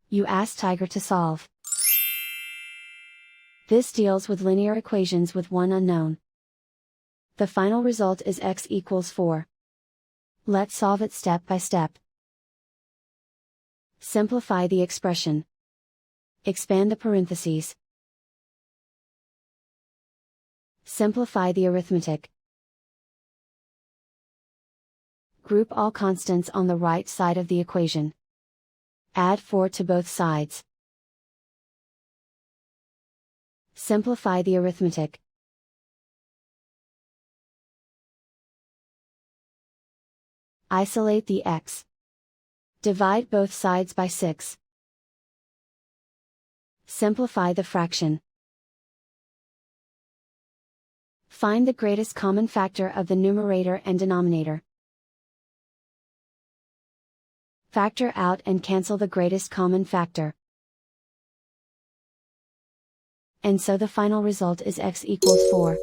You ask Tiger to solve. This deals with linear equations with one unknown. The final result is x equals 4. Let's solve it step by step. Simplify the expression. Expand the parentheses. Simplify the arithmetic. Group all constants on the right side of the equation. Add 4 to both sides. Simplify the arithmetic. Isolate the x. Divide both sides by 6. Simplify the fraction. Find the greatest common factor of the numerator and denominator. Factor out and cancel the greatest common factor. And so the final result is x equals 4.